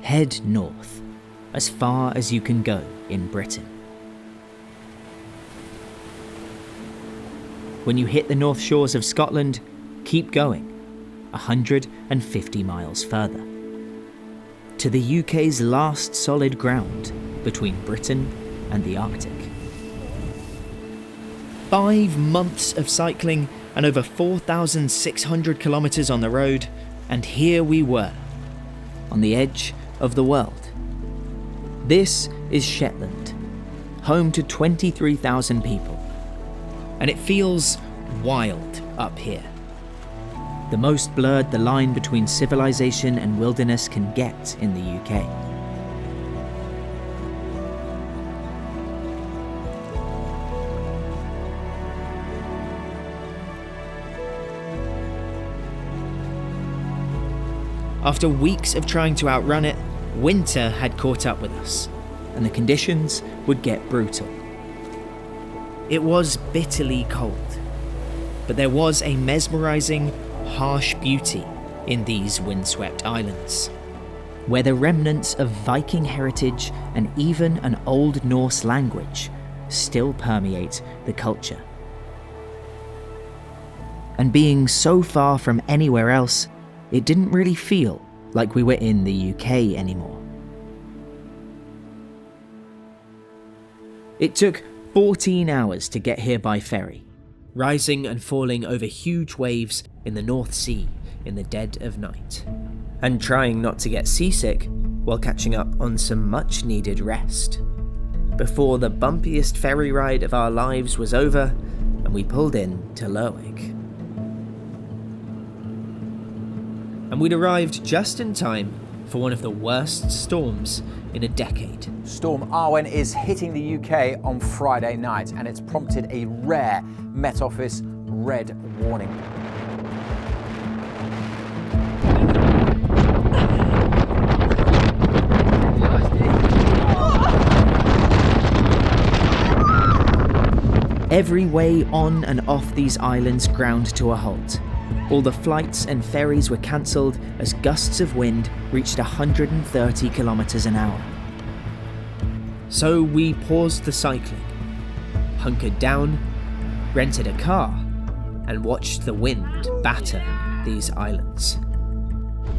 head north, as far as you can go in Britain. When you hit the north shores of Scotland, keep going, 150 miles further, to the UK's last solid ground between Britain and the Arctic. 5 months of cycling and over 4,600 kilometres on the road, and here we were, on the edge of the world. This is Shetland, home to 23,000 people, and it feels wild up here. The most blurred the line between civilization and wilderness can get in the UK. After weeks of trying to outrun it, winter had caught up with us, and the conditions would get brutal. It was bitterly cold, but there was a mesmerising, harsh beauty in these windswept islands, where the remnants of Viking heritage and even an Old Norse language still permeate the culture. And being so far from anywhere else, it didn't really feel like we were in the UK anymore. It took 14 hours to get here by ferry, rising and falling over huge waves in the North Sea in the dead of night, and trying not to get seasick while catching up on some much needed rest, before the bumpiest ferry ride of our lives was over and we pulled in to Lerwick. And we'd arrived just in time for one of the worst storms in a decade. Storm Arwen is hitting the UK on Friday night, and it's prompted a rare Met Office red warning. Every way on and off these islands ground to a halt. All the flights and ferries were cancelled as gusts of wind reached 130 kilometres an hour. So we paused the cycling, hunkered down, rented a car, and watched the wind batter these islands.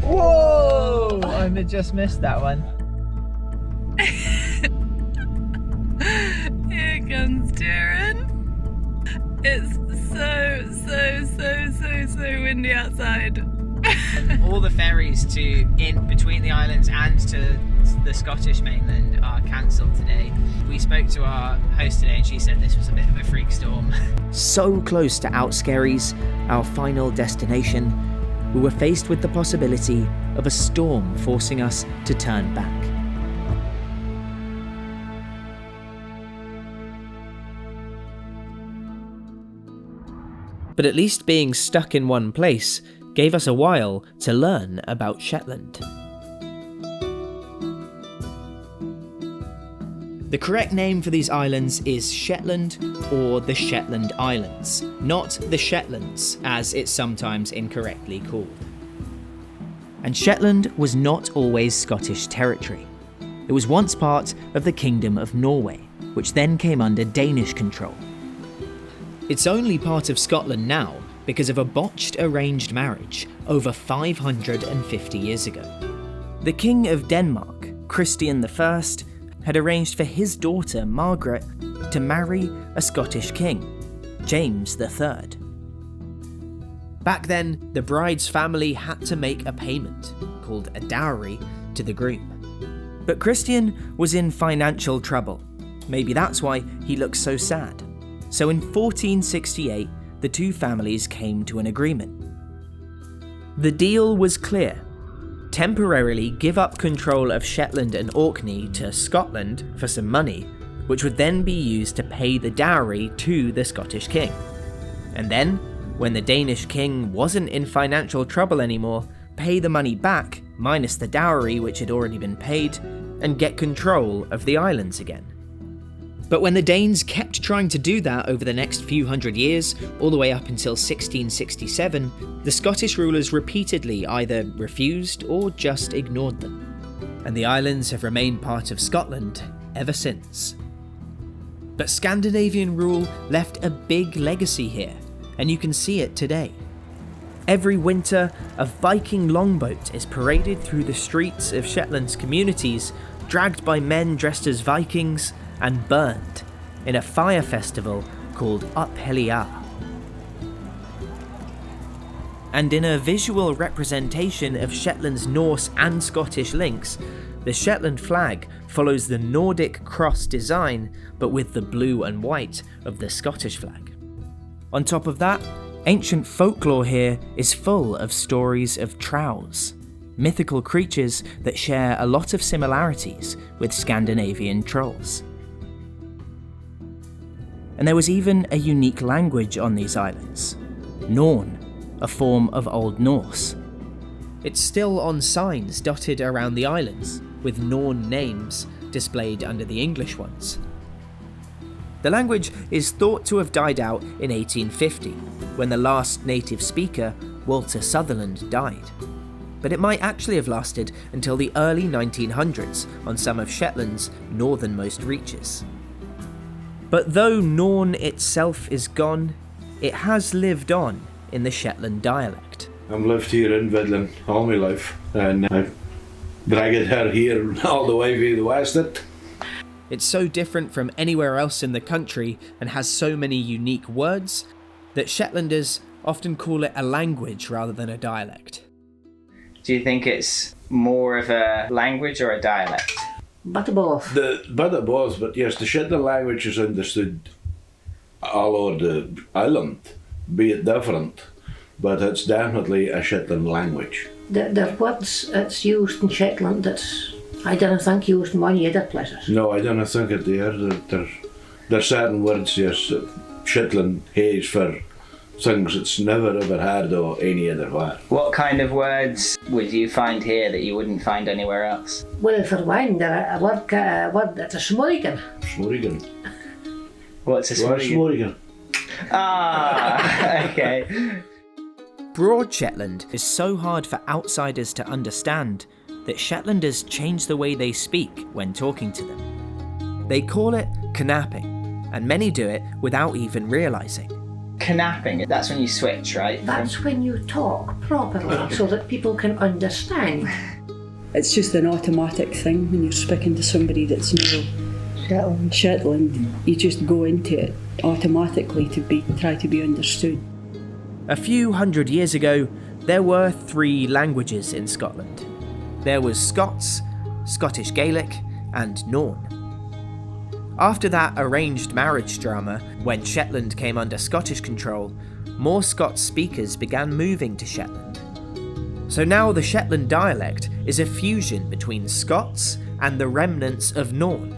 Whoa! I just missed that one. Here comes Darren. It's so windy outside. All the ferries between the islands and to the Scottish mainland are cancelled today. We spoke to our host today and she said this was a bit of a freak storm. So close to Outskerries, our final destination, we were faced with the possibility of a storm forcing us to turn back. But at least being stuck in one place gave us a while to learn about Shetland. The correct name for these islands is Shetland or the Shetland Islands, not the Shetlands, as it's sometimes incorrectly called. And Shetland was not always Scottish territory. It was once part of the Kingdom of Norway, which then came under Danish control. It's only part of Scotland now because of a botched arranged marriage over 550 years ago. The King of Denmark, Christian I, had arranged for his daughter Margaret to marry a Scottish king, James III. Back then, the bride's family had to make a payment, called a dowry, to the groom. But Christian was in financial trouble. Maybe that's why he looked so sad. So in 1468, the two families came to an agreement. The deal was clear. Temporarily give up control of Shetland and Orkney to Scotland for some money, which would then be used to pay the dowry to the Scottish king. And then, when the Danish king wasn't in financial trouble anymore, pay the money back, minus the dowry which had already been paid, and get control of the islands again. But when the Danes kept trying to do that over the next few hundred years, all the way up until 1667, the Scottish rulers repeatedly either refused or just ignored them. and the islands have remained part of Scotland ever since. But Scandinavian rule left a big legacy here, and you can see it today. Every winter, a Viking longboat is paraded through the streets of Shetland's communities, dragged by men dressed as Vikings and burned in a fire festival called Up Helly Aa. And in a visual representation of Shetland's Norse and Scottish links, the Shetland flag follows the Nordic cross design, but with the blue and white of the Scottish flag. On top of that, ancient folklore here is full of stories of trolls, mythical creatures that share a lot of similarities with Scandinavian trolls. And there was even a unique language on these islands, Norn, a form of Old Norse. It's still on signs dotted around the islands, with Norn names displayed under the English ones. The language is thought to have died out in 1850, when the last native speaker, Walter Sutherland, died. But it might actually have lasted until the early 1900s on some of Shetland's northernmost reaches. But though Norn itself is gone, it has lived on in the Shetland dialect. I've lived here in Vidlin all my life, and I've dragged her here all the way to the west. It's so different from anywhere else in the country and has so many unique words that Shetlanders often call it a language rather than a dialect. Do you think it's more of a language or a dialect? Bit of both. Bit of both, but yes, the Shetland language is understood all over the island, be it different, but it's definitely a Shetland language. There are words that's used in Shetland that's I don't think used in many other places. No, I don't think it there. There's certain words, yes, Shetland has for things it's never ever heard of any other where. What kind of words would you find here that you wouldn't find anywhere else? Well, for one, there a word that's a smorrigan. Smorrigan. What's a What's smorrigan? Ah, okay. Broad Shetland is so hard for outsiders to understand that Shetlanders change the way they speak when talking to them. They call it Knapping, and many do it without even realising. Knapping, that's when you switch, right? That's when you talk properly so that people can understand. It's just an automatic thing when you're speaking to somebody that's new. Shetland, you just go into it automatically to try to be understood. A few hundred years ago, there were 3 languages in Scotland. There was Scots, Scottish Gaelic, and Norn. After that arranged marriage drama, when Shetland came under Scottish control, more Scots speakers began moving to Shetland. So now the Shetland dialect is a fusion between Scots and the remnants of Norn,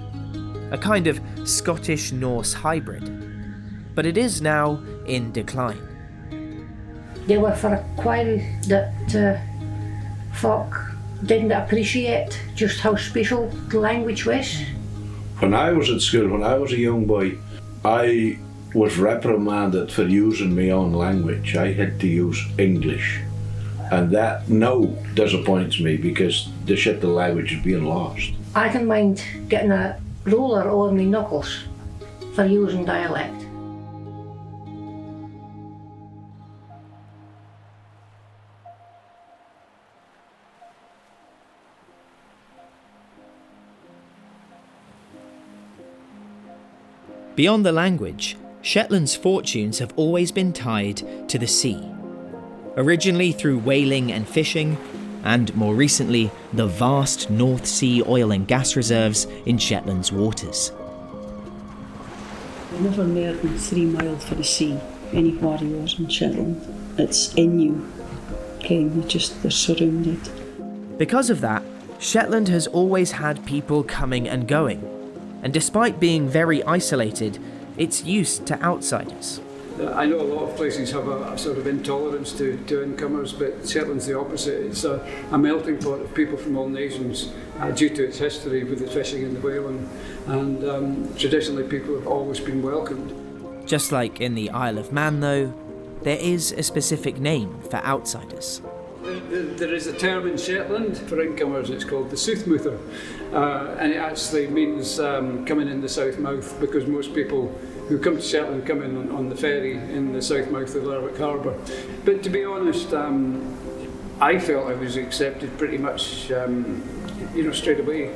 a kind of Scottish-Norse hybrid. But it is now in decline. There were for a while that folk didn't appreciate just how special the language was. When I was at school, when I was a young boy, I was reprimanded for using my own language. I had to use English. And that now disappoints me because the Shetland language is being lost. I can mind getting a roller over my knuckles for using dialect. Beyond the language, Shetland's fortunes have always been tied to the sea. Originally through whaling and fishing, and more recently, the vast North Sea oil and gas reserves in Shetland's waters. You're never more than 3 miles from the sea, anywhere you are in Shetland. It's in you, they're surrounded. Because of that, Shetland has always had people coming and going, and despite being very isolated, it's used to outsiders. I know a lot of places have a sort of intolerance to incomers, but Shetland's the opposite. It's a melting pot of people from all nations due to its history with the fishing and the whaling, and traditionally people have always been welcomed. Just like in the Isle of Man though, there is a specific name for outsiders. There is a term in Shetland for incomers, it's called the Soothmoother, and it actually means coming in the south mouth, because most people who come to Shetland come in on the ferry in the south mouth of Lerwick Harbour. But to be honest, I felt I was accepted pretty much straight away.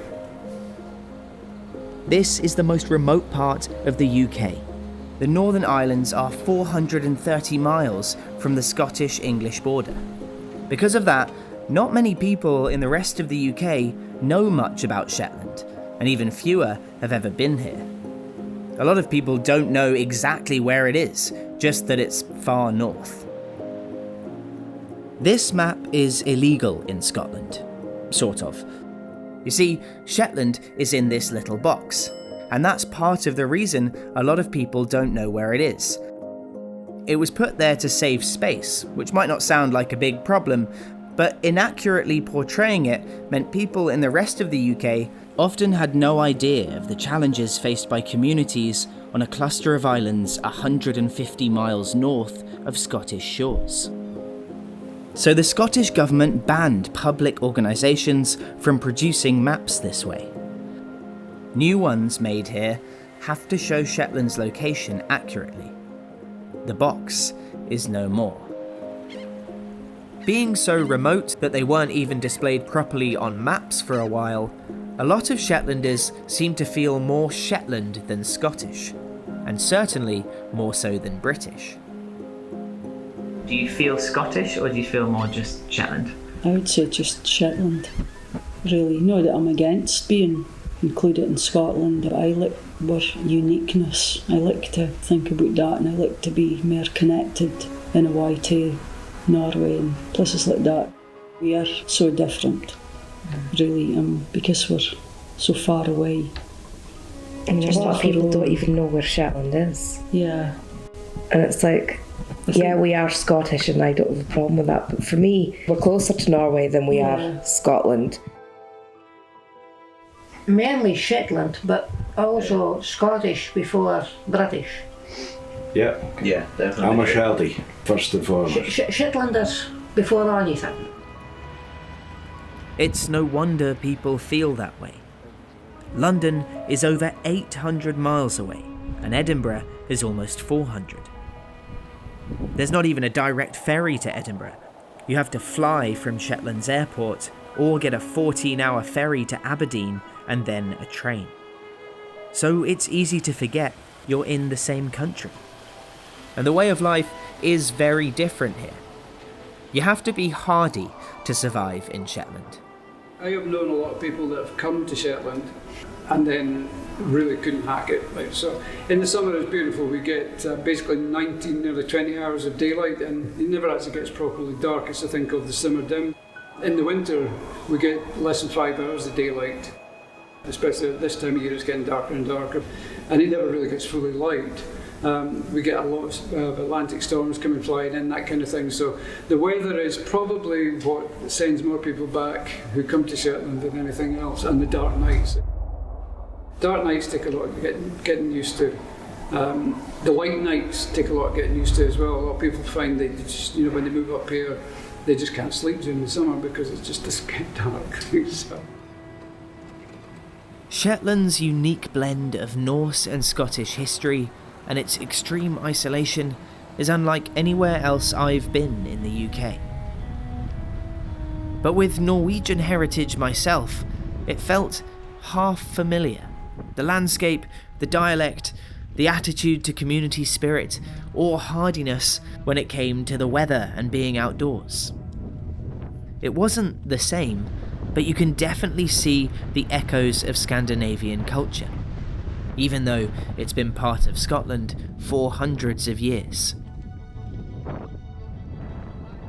This is the most remote part of the UK. The Northern Islands are 430 miles from the Scottish-English border. Because of that, not many people in the rest of the UK know much about Shetland, and even fewer have ever been here. A lot of people don't know exactly where it is, just that it's far north. This map is illegal in Scotland, sort of. You see, Shetland is in this little box, and that's part of the reason a lot of people don't know where it is. It was put there to save space, which might not sound like a big problem, but inaccurately portraying it meant people in the rest of the UK often had no idea of the challenges faced by communities on a cluster of islands 150 miles north of Scottish shores. So the Scottish government banned public organisations from producing maps this way. New ones made here have to show Shetland's location accurately. The box is no more. Being so remote that they weren't even displayed properly on maps for a while, a lot of Shetlanders seem to feel more Shetland than Scottish, and certainly more so than British. Do you feel Scottish, or do you feel more just Shetland? I would say just Shetland, really. Not that I'm against being included in Scotland, but I like our uniqueness. I like to think about that, and I like to be more connected in a way to Norway and places like that. We are so different, really, because we're so far away. And a lot of people don't even know where Shetland is. Yeah. And it's like, yeah, we are Scottish and I don't have a problem with that, but for me, we're closer to Norway than we are Scotland. Mainly Shetland, but also Scottish before British. Yeah, definitely. I'm a Sheltie, first and foremost. Shetlanders before anything. It's no wonder people feel that way. London is over 800 miles away, and Edinburgh is almost 400. There's not even a direct ferry to Edinburgh. You have to fly from Shetland's airport, or get a 14-hour ferry to Aberdeen, and then a train. So it's easy to forget you're in the same country. And the way of life is very different here. You have to be hardy to survive in Shetland. I have known a lot of people that have come to Shetland and then really couldn't hack it. Like, so in the summer it's beautiful, we get basically 19, nearly 20 hours of daylight, and it never actually gets properly dark. It's a thing called the simmer dim. In the winter we get less than 5 hours of daylight, especially at this time of year. It's getting darker and darker, and it never really gets fully light. We get a lot of Atlantic storms coming flying in, that kind of thing. So the weather is probably what sends more people back who come to Shetland than anything else, and the dark nights. Dark nights take a lot of getting used to. The light nights take a lot of getting used to as well. A lot of people find they just, when they move up here, they just can't sleep during the summer because it's just this dark. So. Shetland's unique blend of Norse and Scottish history and its extreme isolation is unlike anywhere else I've been in the UK. But with Norwegian heritage myself, it felt half familiar. The landscape, the dialect, the attitude to community spirit, or hardiness when it came to the weather and being outdoors. It wasn't the same, but you can definitely see the echoes of Scandinavian culture, even though it's been part of Scotland for hundreds of years.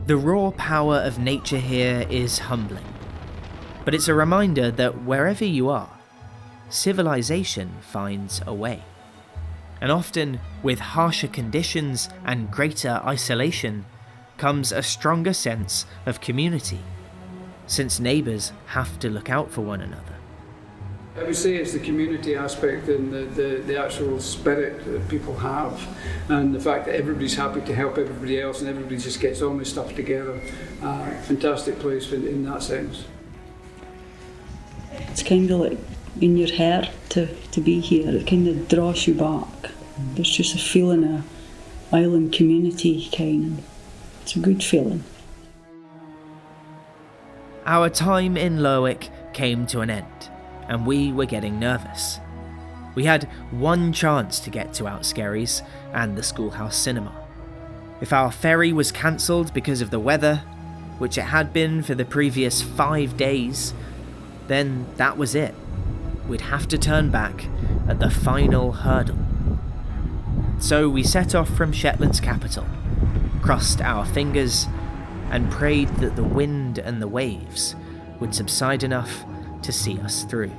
The raw power of nature here is humbling, but it's a reminder that wherever you are, civilization finds a way. And often, with harsher conditions and greater isolation, comes a stronger sense of community, since neighbours have to look out for one another. I would say it's the community aspect and the actual spirit that people have, and the fact that everybody's happy to help everybody else and everybody just gets on with stuff together. Fantastic place in that sense. It's kind of like in your hair to be here. It kind of draws you back. There's just a feeling of island community kind. It's a good feeling. Our time in Lerwick came to an end, and we were getting nervous. We had one chance to get to Outskerries and the Schoolhouse Cinema. If our ferry was cancelled because of the weather, which it had been for the previous 5 days, then that was it. We'd have to turn back at the final hurdle. So we set off from Shetland's capital, crossed our fingers, and prayed that the wind and the waves would subside enough to see us through.